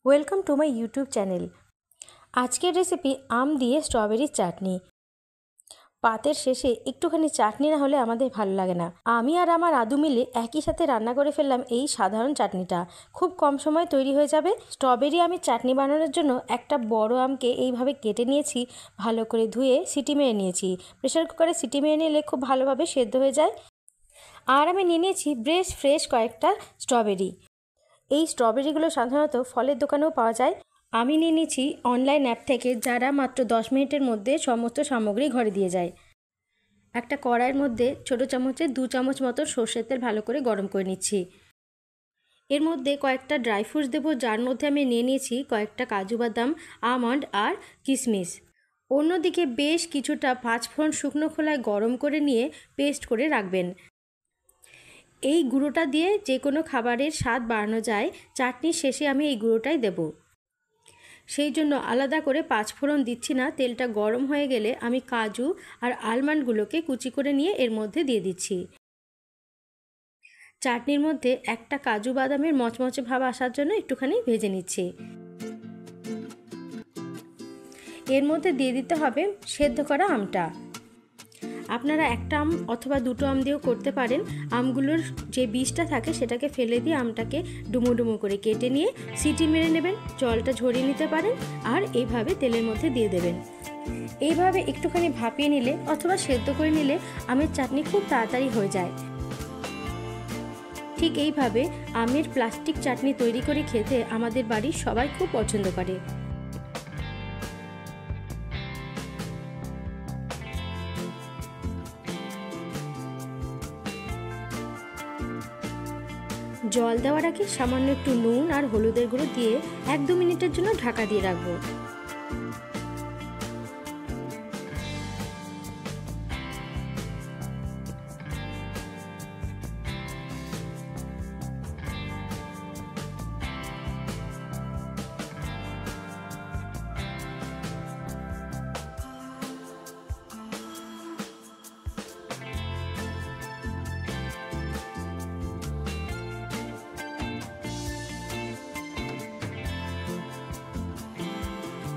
Welcome to my YouTube channel. আজকের recipe আম দিয়ে স্ট্রবেরির চাটনি। পাতের শেষে একটুখানি চাটনি না হলে আমাদের ভালো লাগে না। আমি আর আমার আদু মিলে একই সাথে রান্না করে ফেললাম এই সাধারণ চাটনিটা। খুব কম সময়ে তৈরি হয়ে যাবে। স্ট্রবেরি আমের চাটনি বানানোর জন্য একটা বড় আমকে এইভাবে কেটে নিয়েছি, ভালো করে ধুয়ে সিটি মেরে নিয়েছি। প্রেশার কুকারে সিটি মেরে নিলে খুব ভালোভাবে সেদ্ধ হয়ে যায়। আর আমি নিয়ে নিয়েছি ফ্রেশ কয়েকটা স্ট্রবেরি। এই স্ট্রবেরিগুলো সাধারণত ফলের দোকানেও পাওয়া যায়। আমি নিয়ে নিয়েছি অনলাইন অ্যাপ থেকে, যারা মাত্র 10 মিনিটের মধ্যে সমস্ত সামগ্রী ঘরে দিয়ে যায়। একটা কড়াইয়ের মধ্যে ছোটো চামচে 2 চামচ মতো সর্ষের তেল ভালো করে গরম করে নিচ্ছি। এর মধ্যে কয়েকটা ড্রাই ফ্রুটস দেবো, যার মধ্যে আমি নিয়ে নিয়েছি কয়েকটা কাজু বাদাম, আমন্ড আর কিশমিশ। অন্যদিকে বেশ কিছুটা পাঁচফোড়ন শুকনো খোলায় গরম করে নিয়ে পেস্ট করে রাখবেন। এই গুঁড়োটা দিয়ে যে কোনো খাবারের স্বাদ বাড়ানো যায়। চাটনির শেষে আমি এই গুঁড়োটাই দেব, সেই জন্য আলাদা করে পাঁচফোড়ন দিচ্ছি না। তেলটা গরম হয়ে গেলে আমি কাজু আর আলমন্ডগুলোকে কুচি করে নিয়ে এর মধ্যে দিয়ে দিচ্ছি। চাটনির মধ্যে একটা কাজু বাদামের মচমচে ভাব আসার জন্য একটুখানি ভেজে নিচ্ছি। এর মধ্যে দিয়ে দিতে হবে সেদ্ধ করা আমটা। আপনারা একটা আম অথবা দুটো আম দিয়েও করতে পারেন। আমগুলোর যে বীজটা থাকে সেটাকে ফেলে দিয়ে আমটাকে ডুমো ডুমো করে কেটে নিয়ে সিটি মেরে নেবেন, জলটা ঝরিয়ে নিতে পারেন আর এইভাবে তেলের মধ্যে দিয়ে দেবেন। এইভাবে একটুখানি ভাপিয়ে নিলে অথবা সেদ্ধ করে নিলে আমের চাটনি খুব তাড়াতাড়ি হয়ে যায়। ঠিক এইভাবে আমের প্লাস্টিক চাটনি তৈরি করে খেতে আমাদের বাড়ির সবাই খুব পছন্দ করে। জল দেওয়ার আগে সামান্য একটু নুন আর হলুদের গুঁড়ো দিয়ে 1-2 মিনিটের জন্য ঢাকা দিয়ে রাখবো।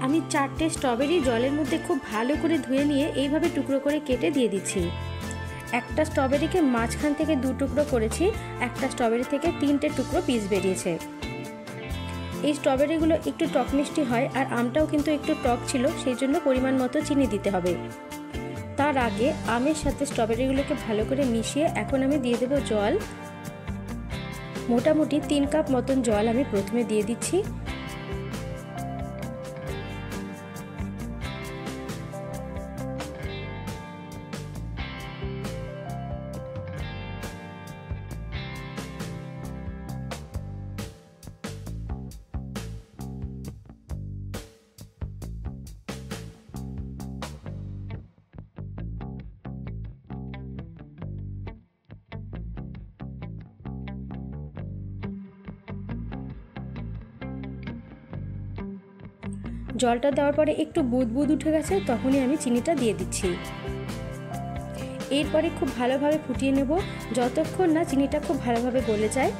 আমি 4টে স্ট্রবেরি জলের মধ্যে খুব ভালো করে ধুয়ে নিয়ে এইভাবে টুকরো করে কেটে দিয়ে দিচ্ছি। একটা স্ট্রবেরিকে মাঝখান থেকে 2 টুকরো করেছি। একটা স্ট্রবেরি থেকে 3টে টুকরো পিস বেরিয়েছে। এই স্ট্রবেরিগুলো একটু টক মিষ্টি হয় আর আমটাও কিন্তু একটু টক ছিল, সেই জন্য পরিমাণ মতো চিনি দিতে হবে। তার আগে আমের সাথে স্ট্রবেরিগুলোকে ভালো করে মিশিয়ে এখন আমি দিয়ে দেবো জল। মোটামুটি 3 কাপ মতন জল আমি প্রথমে দিয়ে দিচ্ছি। জলটা দেওয়ার পরে একটু বুদবুদ উঠে গেছে, তখনই আমি চিনিটা দিয়ে দিচ্ছি। এরপরে খুব ভালোভাবে ফুটিয়ে নেব যতক্ষণ না চিনিটা খুব ভালোভাবে গলে যায়।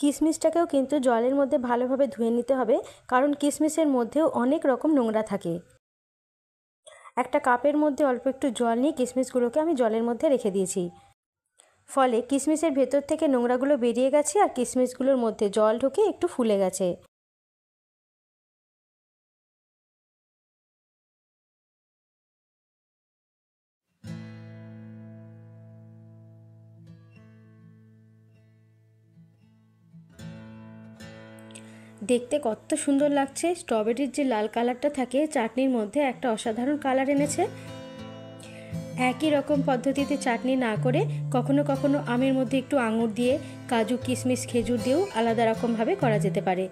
কিশমিশটাকেও কিন্তু জলের মধ্যে ভালোভাবে ধুয়ে নিতে হবে, কারণ কিশমিশের মধ্যেও অনেক রকম নোংরা থাকে। একটা কাপের মধ্যে অল্প একটু জল নিয়ে কিশমিশগুলোকে আমি জলের মধ্যে রেখে দিয়েছি। ফলে কিশমিশের ভেতর থেকে নোংরাগুলো বেরিয়ে গেছে আর কিশমিশগুলোর মধ্যে জল ঢুকে একটু ফুলে গেছে। দেখতে কত সুন্দর লাগছে। স্ট্রবেরির যে লাল কালারটা থাকে চাটনির মধ্যে একটা অসাধারণ কালার এনেছে। একই রকম পদ্ধতিতে চাটনি না করে কখনো কখনো আমের মধ্যে একটু আঙুর দিয়ে, কাজু কিশমিশ খেজুর দিয়েও আলাদা রকমভাবে করা যেতে পারে।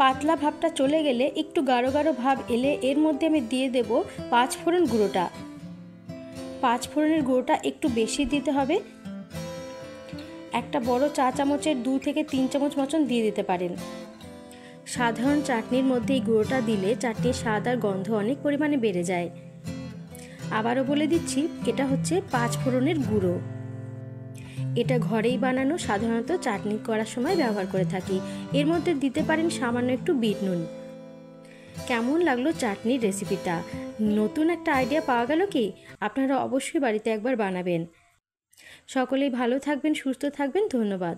পাতলা ভাবটা চলে গেলে, একটু গাঢ় গাঢ় ভাব এলে এর মধ্যে আমি দিয়ে দেব 5 ফোড়ন গুঁড়োটা। 5 ফোড়নের গুঁড়োটা একটু বেশি দিতে হবে। একটা বড় চা চামচের 2 থেকে 3 চামচ মতন দিয়ে দিতে পারেন। সাধারণ চাটনির মধ্যে এই গুঁড়োটা দিলে চাটনির স্বাদ আর গন্ধ অনেক পরিমাণে বেড়ে যায়। আবারও বলে দিচ্ছি, এটা হচ্ছে 5 ফোড়নের গুঁড়ো। এটা ঘরেই বানানো, সাধারণত চাটনি করার সময় ব্যবহার করে থাকি। এর মধ্যে দিতে পারেন সামান্য একটু বিট নুন। কেমন লাগলো চাটনির রেসিপিটা? নতুন একটা আইডিয়া পাওয়া গেল কি? আপনারা অবশ্যই বাড়িতে একবার বানাবেন। সকলেই ভালো থাকবেন, সুস্থ থাকবেন। ধন্যবাদ।